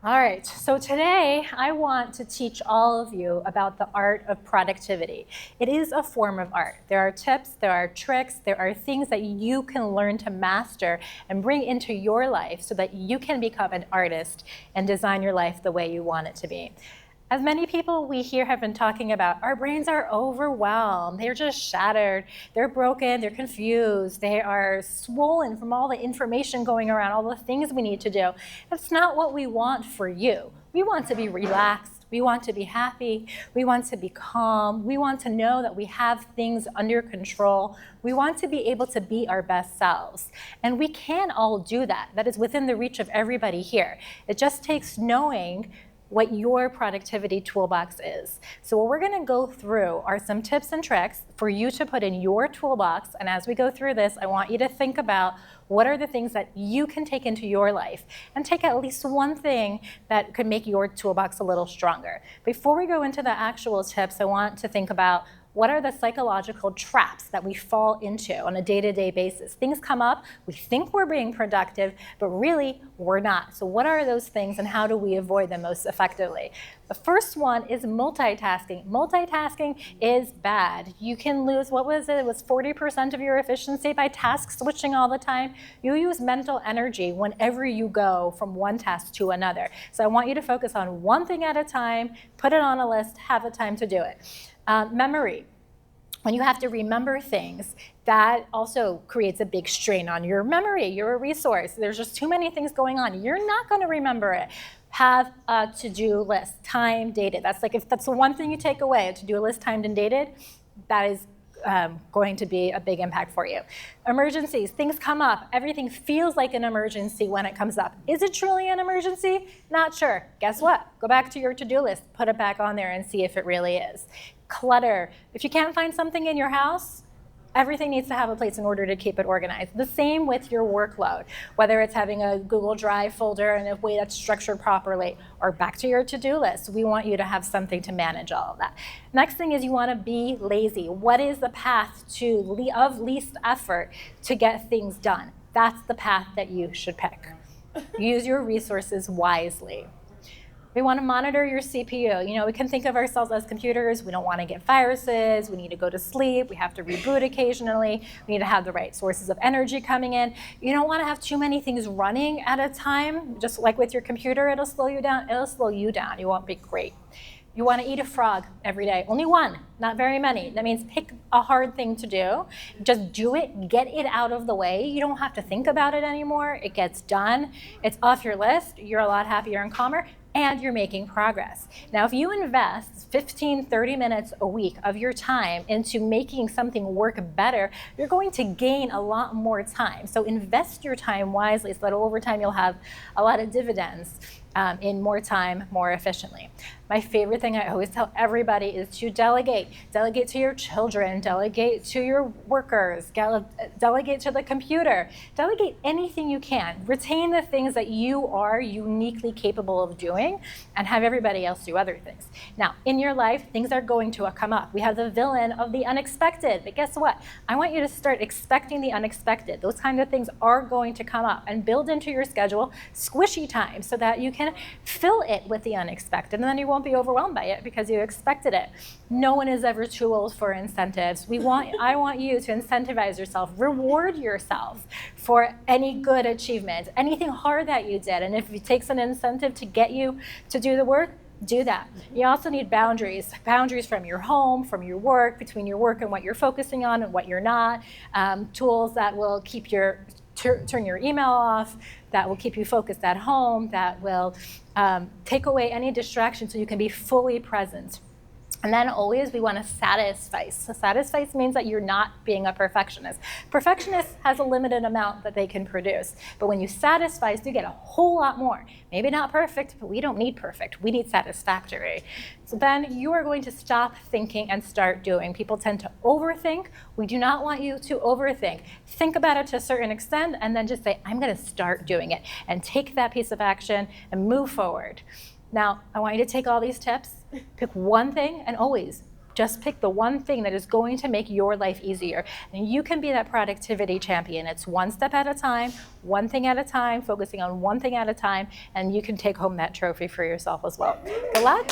All right, so today I want to teach all of you about the art of productivity. It is a form of art. There are tips, there are tricks, there are things that you can learn to master and bring into your life so that you can become an artist and design your life the way you want it to be. As many people we here have been talking about, our brains are overwhelmed. They're just shattered. They're broken. They're confused. They are swollen from all the information going around, all the things we need to do. That's not what we want for you. We want to be relaxed. We want to be happy. We want to be calm. We want to know that we have things under control. We want to be able to be our best selves. And we can all do that. That is within the reach of everybody here. It just takes knowing what your productivity toolbox is. So what we're gonna go through are some tips and tricks for you to put in your toolbox. And as we go through this, I want you to think about what are the things that you can take into your life and take at least one thing that could make your toolbox a little stronger. Before we go into the actual tips, I want to think about what are the psychological traps that we fall into on a day-to-day basis? Things come up, we think we're being productive, but really we're not. So what are those things and how do we avoid them most effectively? The first one is multitasking. Multitasking is bad. You can lose, what was it? It was 40% of your efficiency by task switching all the time. You use mental energy whenever you go from one task to another. So I want you to focus on one thing at a time, put it on a list, have the time to do it. Memory. When you have to remember things, that also creates a big strain on your memory. You're a resource. There's just too many things going on. You're not going to remember it. Have a to-do list, time dated. That's like, if that's the one thing you take away, a to-do list timed and dated, that is going to be a big impact for you. Emergencies, things come up. Everything feels like an emergency when it comes up. Is it truly an emergency? Not sure. Guess what? Go back to your to-do list, put it back on there and see if it really is. Clutter. If you can't find something in your house, everything needs to have a place in order to keep it organized. The same with your workload, whether it's having a Google Drive folder in a way that's structured properly, or back to your to-do list. We want you to have something to manage all of that. Next thing is you want to be lazy. What is the path of least effort to get things done? That's the path that you should pick. Use your resources wisely. We want to monitor your CPU. You know, we can think of ourselves as computers. We don't want to get viruses. We need to go to sleep. We have to reboot occasionally. We need to have the right sources of energy coming in. You don't want to have too many things running at a time. Just like with your computer, it'll slow you down. It'll slow you down. You won't be great. You want to eat a frog every day. Only one, not very many. That means pick a hard thing to do. Just do it, get it out of the way. You don't have to think about it anymore. It gets done. It's off your list. You're a lot happier and calmer. And you're making progress. Now, if you invest 15, 30 minutes a week of your time into making something work better, you're going to gain a lot more time. So invest your time wisely so that over time you'll have a lot of dividends in more time, more efficiently. My favorite thing I always tell everybody is to delegate. Delegate to your children, delegate to your workers, delegate to the computer. Delegate anything you can. Retain the things that you are uniquely capable of doing and have everybody else do other things. Now, in your life, things are going to come up. We have the villain of the unexpected, but guess what? I want you to start expecting the unexpected. Those kinds of things are going to come up, and build into your schedule squishy time so that you can fill it with the unexpected, and then you won't be overwhelmed by it because you expected it. No one is ever too old for incentives. I want you to incentivize yourself, reward yourself for any good achievement, anything hard that you did, and if it takes an incentive to get you to do the work, do that. You also need boundaries from your home, from your work, between your work and what you're focusing on and what you're not, tools that will keep turn your email off, that will keep you focused at home, that will take away any distraction so you can be fully present. And then always we want to satisfice. So satisfice means that you're not being a perfectionist. Perfectionist has a limited amount that they can produce. But when you satisfice, you get a whole lot more. Maybe not perfect, but we don't need perfect. We need satisfactory. So then you are going to stop thinking and start doing. People tend to overthink. We do not want you to overthink. Think about it to a certain extent and then just say, I'm going to start doing it. And take that piece of action and move forward. Now, I want you to take all these tips, pick one thing, and always Just pick the one thing that is going to make your life easier. And you can be that productivity champion. It's one step at a time, one thing at a time, focusing on one thing at a time, and you can take home that trophy for yourself as well. Good luck.